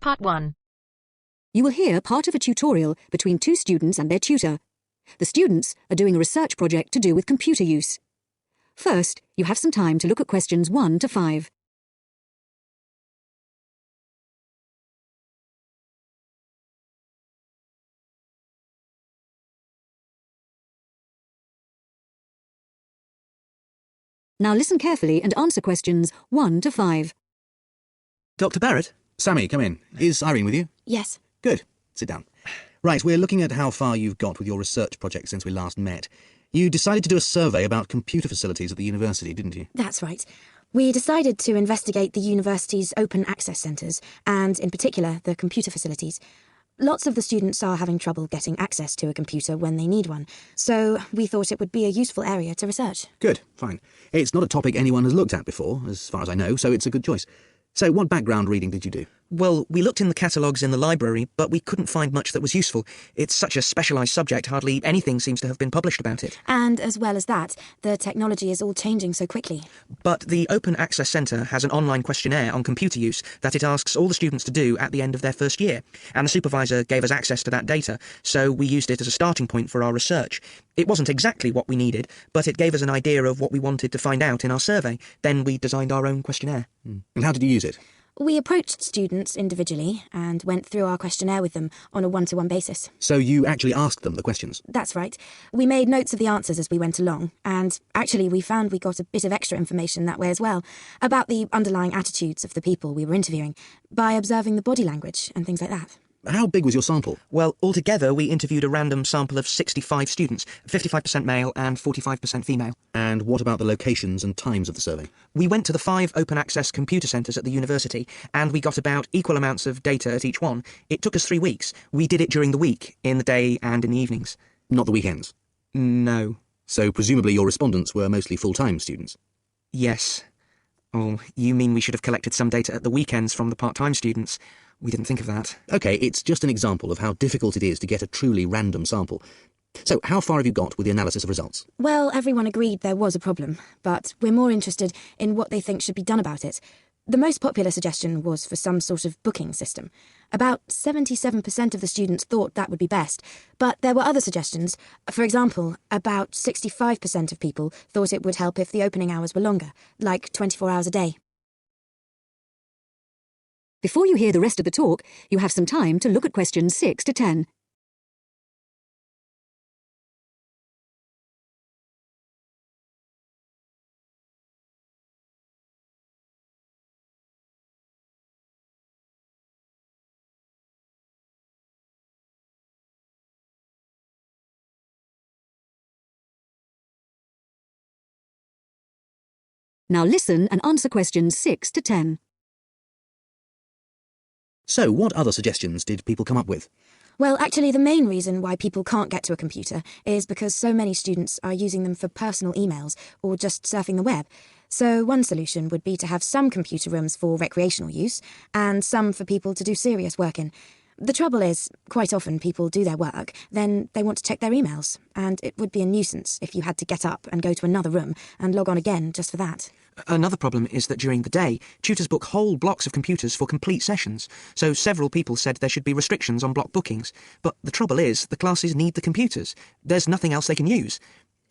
Part 1. You will hear part of a tutorial between two students and their tutor. The students are doing a research project to do with computer use. First, you have some time to look at questions 1 to 5. Now listen carefully and answer questions 1 to 5. Dr. Barrett? Sammy, come in. Is Irene with you? Yes. Good. Sit down. Right, we're looking at how far you've got with your research project since we last met. You decided to do a survey about computer facilities at the university, didn't you? That's right. We decided to investigate the university's open access centres, and in particular the computer facilities. Lots of the students are having trouble getting access to a computer when they need one, so we thought it would be a useful area to research. Good, fine. It's not a topic anyone has looked at before, as far as I know, so it's a good choice. So what background reading did you do? Well, we looked in the catalogues in the library, but we couldn't find much that was useful. It's such a specialised subject, hardly anything seems to have been published about it. And as well as that, the technology is all changing so quickly. But the Open Access Centre has an online questionnaire on computer use that it asks all the students to do at the end of their first year, and the supervisor gave us access to that data, so we used it as a starting point for our research. It wasn't exactly what we needed, but it gave us an idea of what we wanted to find out in our survey. Then we designed our own questionnaire. And how did you use it? We approached students individually and went through our questionnaire with them on a one-to-one basis. So you actually asked them the questions? That's right. We made notes of the answers as we went along, and actually we found we got a bit of extra information that way as well, about the underlying attitudes of the people we were interviewing, by observing the body language and things like that. How big was your sample? Well, altogether we interviewed a random sample of 65 students, 55% male and 45% female. And what about the locations and times of the survey? We went to the 5 open access computer centres at the university, and we got about equal amounts of data at each one. It took us 3 weeks. We did it during the week, in the day and in the evenings. Not the weekends? No. So presumably your respondents were mostly full-time students? Yes. Oh, you mean we should have collected some data at the weekends from the part-time students? We didn't think of that. OK, it's just an example of how difficult it is to get a truly random sample. So, how far have you got with the analysis of results? Well, everyone agreed there was a problem, but we're more interested in what they think should be done about it. The most popular suggestion was for some sort of booking system. About 77% of the students thought that would be best, but there were other suggestions. For example, about 65% of people thought it would help if the opening hours were longer, like 24 hours a day. Before you hear the rest of the talk, you have some time to look at questions 6 to 10. Now listen and answer questions 6 to 10. So, what other suggestions did people come up with? Well, actually, the main reason why people can't get to a computer is because so many students are using them for personal emails or just surfing the web. So one solution would be to have some computer rooms for recreational use and some for people to do serious work in. The trouble is, quite often people do their work, then they want to check their emails, and it would be a nuisance if you had to get up and go to another room and log on again just for that. Another problem is that during the day, tutors book whole blocks of computers for complete sessions, so several people said there should be restrictions on block bookings. But the trouble is, the classes need the computers. There's nothing else they can use.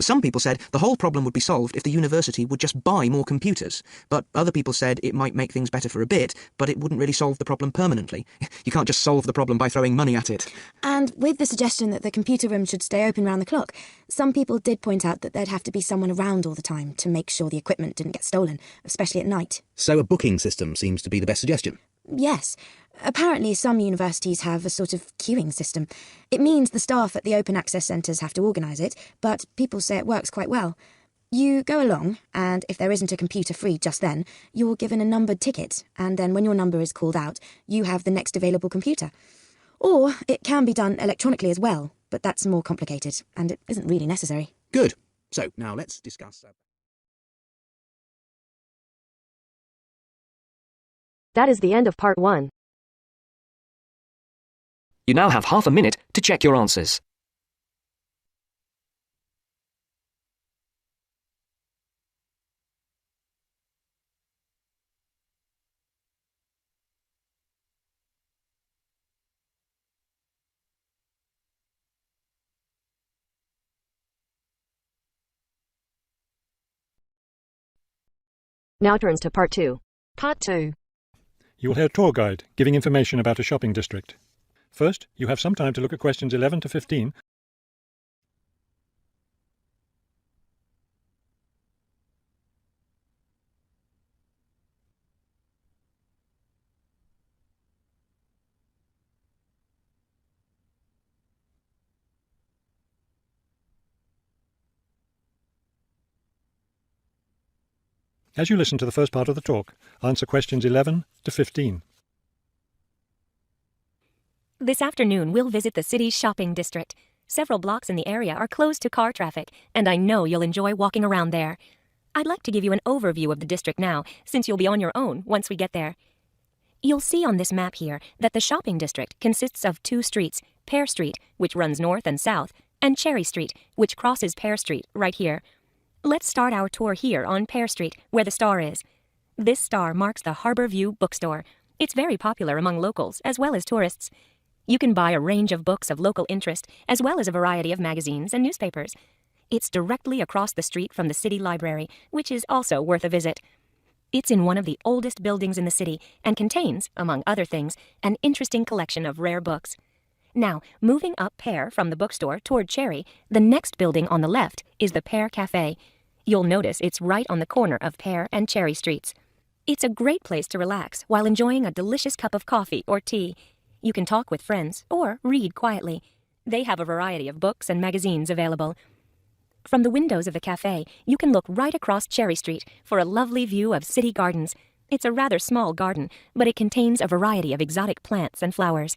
Some people said the whole problem would be solved if the university would just buy more computers, but other people said it might make things better for a bit, but it wouldn't really solve the problem permanently. You can't just solve the problem by throwing money at it. And with the suggestion that the computer room should stay open round the clock, some people did point out that there'd have to be someone around all the time to make sure the equipment didn't get stolen, especially at night. So a booking system seems to be the best suggestion? Yes. Apparently some universities have a sort of queuing system. It means the staff at the open access centres have to organise it, but people say it works quite well. You go along, and if there isn't a computer free just then, you're given a numbered ticket, and then when your number is called out, you have the next available computer. Or it can be done electronically as well, but that's more complicated, and it isn't really necessary. Good. So, now let's discuss... That is the end of part 1. You now have half a minute to check your answers. Now turns to part 2. Part 2. You will hear a tour guide giving information about a shopping district. First, you have some time to look at questions 11 to 15. As you listen to the first part of the talk, answer questions 11 to 15. This afternoon, we'll visit the city's shopping district. Several blocks in the area are closed to car traffic, and I know you'll enjoy walking around there. I'd like to give you an overview of the district now, since you'll be on your own once we get there. You'll see on this map here that the shopping district consists of 2 streets, Pear Street, which runs north and south, and Cherry Street, which crosses Pear Street right here. Let's start our tour here on Pear Street, where the star is. This star marks the Harbor View bookstore. It's very popular among locals as well as tourists. You can buy a range of books of local interest, as well as a variety of magazines and newspapers. It's directly across the street from the city library, which is also worth a visit. It's in one of the oldest buildings in the city and contains, among other things, an interesting collection of rare books. Now, moving up Pear from the bookstore toward Cherry, the next building on the left is the Pear Cafe. You'll notice it's right on the corner of Pear and Cherry Streets. It's a great place to relax while enjoying a delicious cup of coffee or tea. You can talk with friends or read quietly. They have a variety of books and magazines available. From the windows of the cafe, you can look right across Cherry Street for a lovely view of city gardens. It's a rather small garden, but it contains a variety of exotic plants and flowers.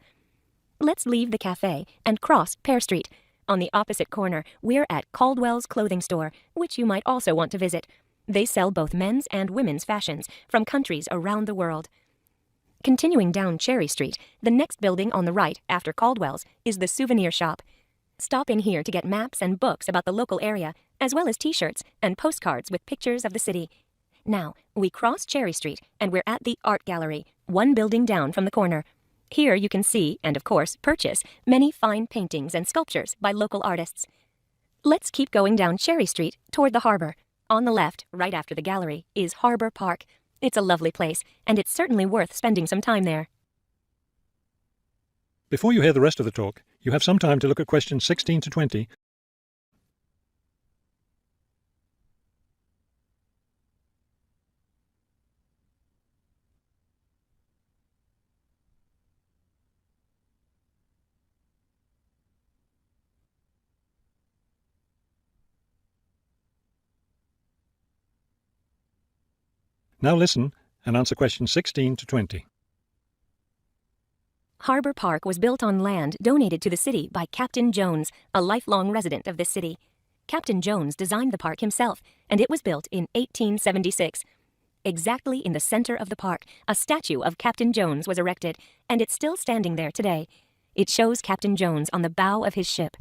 Let's leave the cafe and cross Pear Street. On the opposite corner, we're at Caldwell's clothing store, which you might also want to visit. They sell both men's and women's fashions from countries around the world. Continuing down Cherry Street, the next building on the right after Caldwell's is the souvenir shop. Stop in here to get maps and books about the local area, as well as t-shirts and postcards with pictures of the city. Now, we cross Cherry Street and we're at the Art Gallery, one building down from the corner. Here you can see, and of course purchase, many fine paintings and sculptures by local artists. Let's keep going down Cherry Street toward the harbor. On the left, right after the gallery, is Harbor Park. It's a lovely place, and it's certainly worth spending some time there. Before you hear the rest of the talk, you have some time to look at questions 16 to 20. Now listen and answer questions 16 to 20. Harbor Park was built on land donated to the city by Captain Jones, a lifelong resident of this city. Captain Jones designed the park himself, and it was built in 1876. Exactly in the center of the park, a statue of Captain Jones was erected, and it's still standing there today. It shows Captain Jones on the bow of his ship.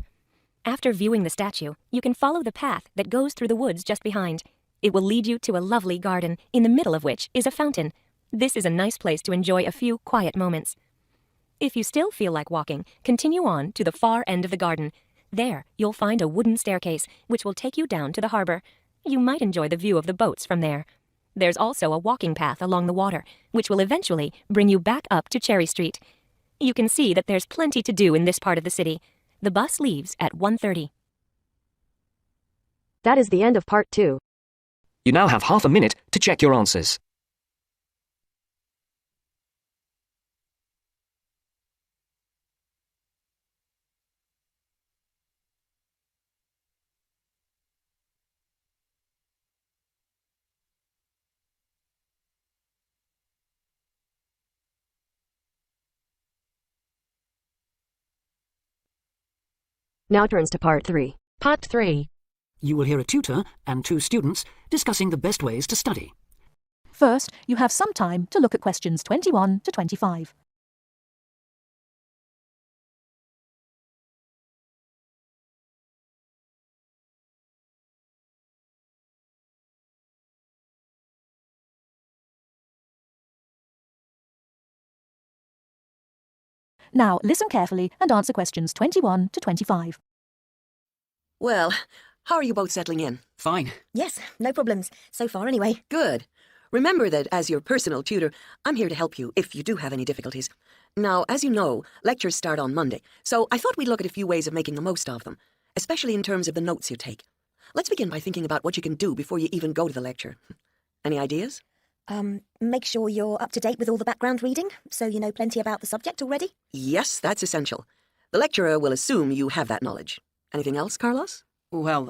After viewing the statue, you can follow the path that goes through the woods just behind. It will lead you to a lovely garden, in the middle of which is a fountain. This is a nice place to enjoy a few quiet moments. If you still feel like walking, continue on to the far end of the garden. There, you'll find a wooden staircase, which will take you down to the harbor. You might enjoy the view of the boats from there. There's also a walking path along the water, which will eventually bring you back up to Cherry Street. You can see that there's plenty to do in this part of the city. The bus leaves at 1:30. That is the end of part 2. You now have half a minute to check your answers. Now turns to part 3. Part 3. You will hear a tutor and 2 students discussing the best ways to study. First, you have some time to look at questions 21 to 25. Now, listen carefully and answer questions 21 to 25. Well, how are you both settling in? Fine. Yes, no problems. So far, anyway. Good. Remember that as your personal tutor, I'm here to help you if you do have any difficulties. Now, as you know, lectures start on Monday, so I thought we'd look at a few ways of making the most of them, especially in terms of the notes you take. Let's begin by thinking about what you can do before you even go to the lecture. Any ideas? Make sure you're up to date with all the background reading, so you know plenty about the subject already. Yes, that's essential. The lecturer will assume you have that knowledge. Anything else, Carlos? Well,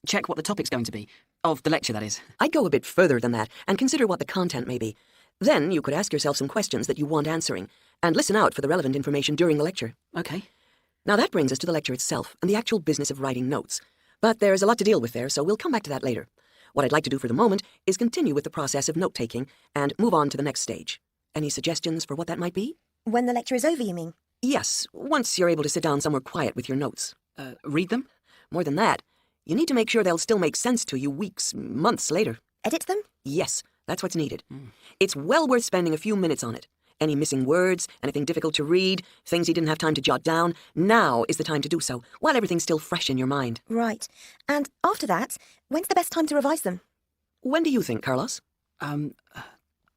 check what the topic's going to be. Of the lecture, that is. I'd go a bit further than that and consider what the content may be. Then you could ask yourself some questions that you want answering, and listen out for the relevant information during the lecture. Okay. Now that brings us to the lecture itself and the actual business of writing notes. But there's a lot to deal with there, so we'll come back to that later. What I'd like to do for the moment is continue with the process of note-taking and move on to the next stage. Any suggestions for what that might be? When the lecture is over, you mean? Yes, once you're able to sit down somewhere quiet with your notes. Read them? More than that, you need to make sure they'll still make sense to you weeks, months later. Edit them? Yes, that's what's needed. It's well worth spending a few minutes on it. Any missing words, anything difficult to read, things you didn't have time to jot down, now is the time to do so, while everything's still fresh in your mind. Right. And after that, when's the best time to revise them? When do you think, Carlos?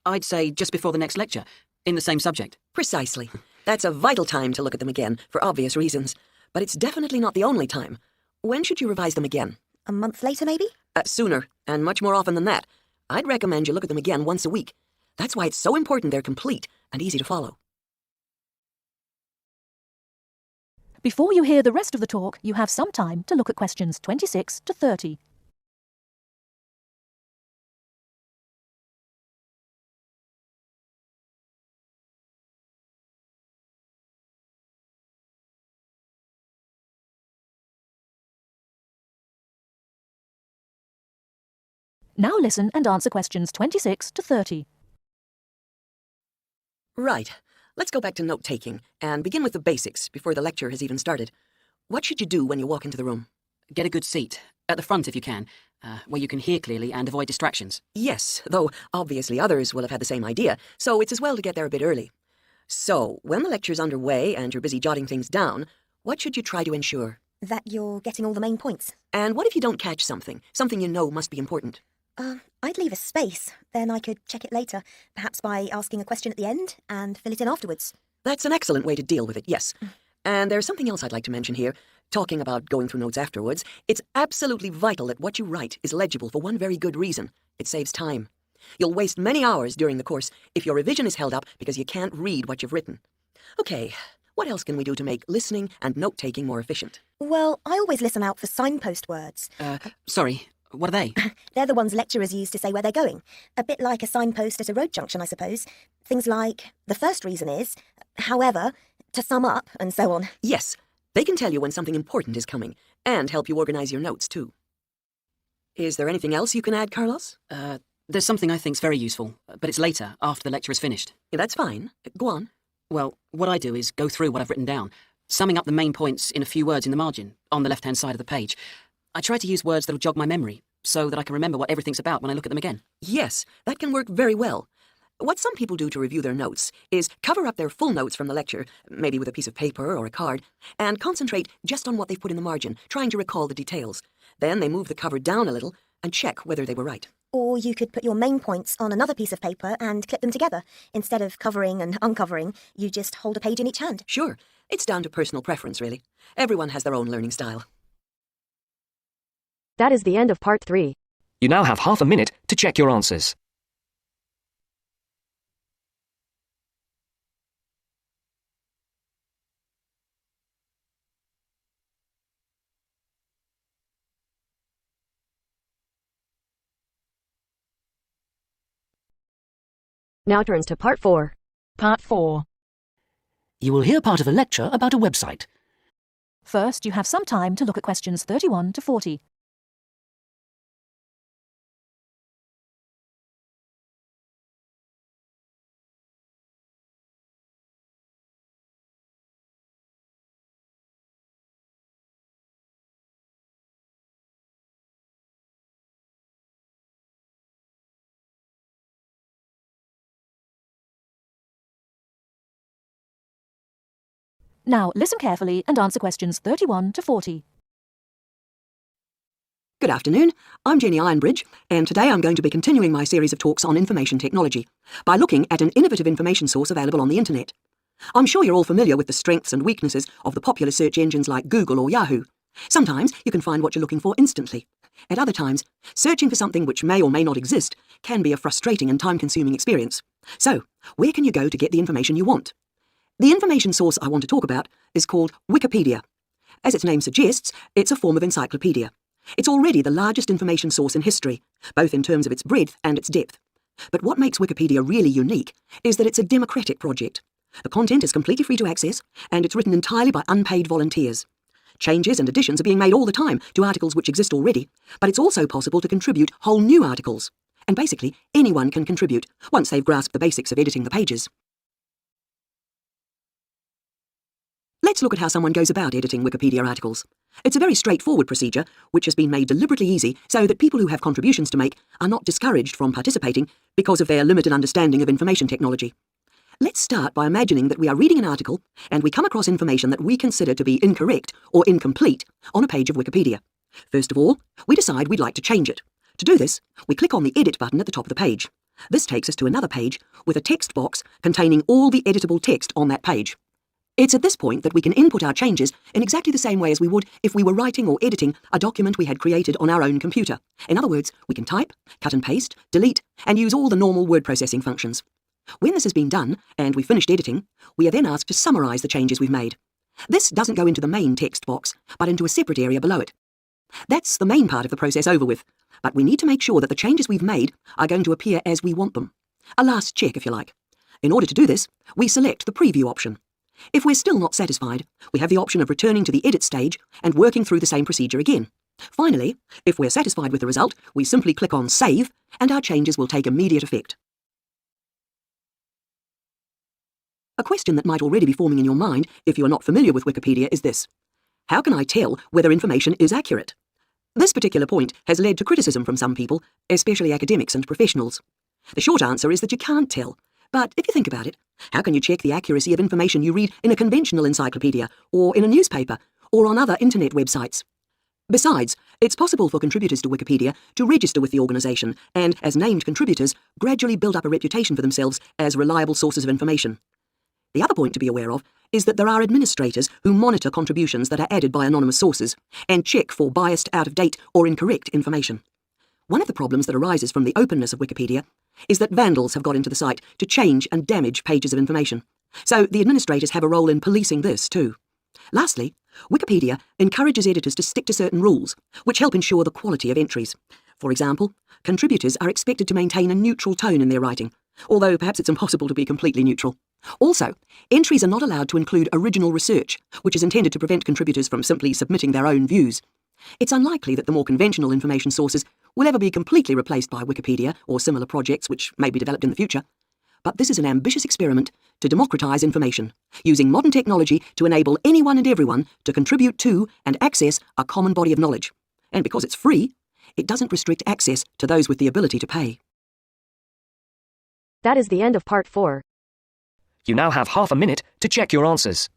I'd say just before the next lecture, in the same subject. Precisely. That's a vital time to look at them again, for obvious reasons. But it's definitely not the only time. When should you revise them again? A month later, maybe? Sooner, and much more often than that. I'd recommend you look at them again once a week. That's why it's so important they're complete and easy to follow. Before you hear the rest of the talk, you have some time to look at questions 26 to 30. Now listen and answer questions 26 to 30. Right. Let's go back to note-taking and begin with the basics before the lecture has even started. What should you do when you walk into the room? Get a good seat, at the front if you can, where you can hear clearly and avoid distractions. Yes, though obviously others will have had the same idea, so it's as well to get there a bit early. So, when the lecture's underway and you're busy jotting things down, what should you try to ensure? That you're getting all the main points. And what if you don't catch something you know must be important? I'd leave a space. Then I could check it later, perhaps by asking a question at the end and fill it in afterwards. That's an excellent way to deal with it, yes. And there's something else I'd like to mention here. Talking about going through notes afterwards, it's absolutely vital that what you write is legible for one very good reason. It saves time. You'll waste many hours during the course if your revision is held up because you can't read what you've written. Okay, what else can we do to make listening and note-taking more efficient? Well, I always listen out for signpost words. Sorry, what are they? They're the ones lecturers use to say where they're going. A bit like a signpost at a road junction, I suppose. Things like, the first reason is, however, to sum up, and so on. Yes, they can tell you when something important is coming, and help you organize your notes, too. Is there anything else you can add, Carlos? There's something I think's very useful, but it's later, after the lecture is finished. Yeah, that's fine. Go on. Well, what I do is go through what I've written down, summing up the main points in a few words in the margin, on the left-hand side of the page. I try to use words that'll jog my memory, so that I can remember what everything's about when I look at them again. Yes, that can work very well. What some people do to review their notes is cover up their full notes from the lecture, maybe with a piece of paper or a card, and concentrate just on what they've put in the margin, trying to recall the details. Then they move the cover down a little and check whether they were right. Or you could put your main points on another piece of paper and clip them together. Instead of covering and uncovering, you just hold a page in each hand. Sure. It's down to personal preference, really. Everyone has their own learning style. That is the end of part 3. You now have half a minute to check your answers. Now turns to part 4. Part 4. You will hear part of a lecture about a website. First, you have some time to look at questions 31 to 40. Now listen carefully and answer questions 31 to 40. Good afternoon, I'm Jenny Ironbridge, and today I'm going to be continuing my series of talks on information technology by looking at an innovative information source available on the internet. I'm sure you're all familiar with the strengths and weaknesses of the popular search engines like Google or Yahoo. Sometimes you can find what you're looking for instantly. At other times, searching for something which may or may not exist can be a frustrating and time-consuming experience. So, where can you go to get the information you want? The information source I want to talk about is called Wikipedia. As its name suggests, it's a form of encyclopedia. It's already the largest information source in history, both in terms of its breadth and its depth. But what makes Wikipedia really unique is that it's a democratic project. The content is completely free to access, and it's written entirely by unpaid volunteers. Changes and additions are being made all the time to articles which exist already, but it's also possible to contribute whole new articles. And basically, anyone can contribute once they've grasped the basics of editing the pages. Let's look at how someone goes about editing Wikipedia articles. It's a very straightforward procedure, which has been made deliberately easy so that people who have contributions to make are not discouraged from participating because of their limited understanding of information technology. Let's start by imagining that we are reading an article and we come across information that we consider to be incorrect or incomplete on a page of Wikipedia. First of all, we decide we'd like to change it. To do this, we click on the Edit button at the top of the page. This takes us to another page with a text box containing all the editable text on that page. It's at this point that we can input our changes in exactly the same way as we would if we were writing or editing a document we had created on our own computer. In other words, we can type, cut and paste, delete, and use all the normal word processing functions. When this has been done, and we've finished editing, we are then asked to summarise the changes we've made. This doesn't go into the main text box, but into a separate area below it. That's the main part of the process over with, but we need to make sure that the changes we've made are going to appear as we want them. A last check, if you like. In order to do this, we select the Preview option. If we're still not satisfied, we have the option of returning to the Edit stage and working through the same procedure again. Finally, if we're satisfied with the result, we simply click on Save, and our changes will take immediate effect. A question that might already be forming in your mind, if you are not familiar with Wikipedia, is this. How can I tell whether information is accurate? This particular point has led to criticism from some people, especially academics and professionals. The short answer is that you can't tell. But if you think about it, how can you check the accuracy of information you read in a conventional encyclopedia, or in a newspaper, or on other internet websites? Besides, it's possible for contributors to Wikipedia to register with the organisation and, as named contributors, gradually build up a reputation for themselves as reliable sources of information. The other point to be aware of is that there are administrators who monitor contributions that are added by anonymous sources and check for biased, out-of-date or incorrect information. One of the problems that arises from the openness of Wikipedia is that vandals have got into the site to change and damage pages of information. So the administrators have a role in policing this too. Lastly, Wikipedia encourages editors to stick to certain rules, which help ensure the quality of entries. For example, contributors are expected to maintain a neutral tone in their writing, although perhaps it's impossible to be completely neutral. Also, entries are not allowed to include original research, which is intended to prevent contributors from simply submitting their own views. It's unlikely that the more conventional information sources will ever be completely replaced by Wikipedia or similar projects which may be developed in the future. But this is an ambitious experiment to democratise information, using modern technology to enable anyone and everyone to contribute to and access a common body of knowledge. And because it's free, it doesn't restrict access to those with the ability to pay. That is the end of part 4. You now have half a minute to check your answers.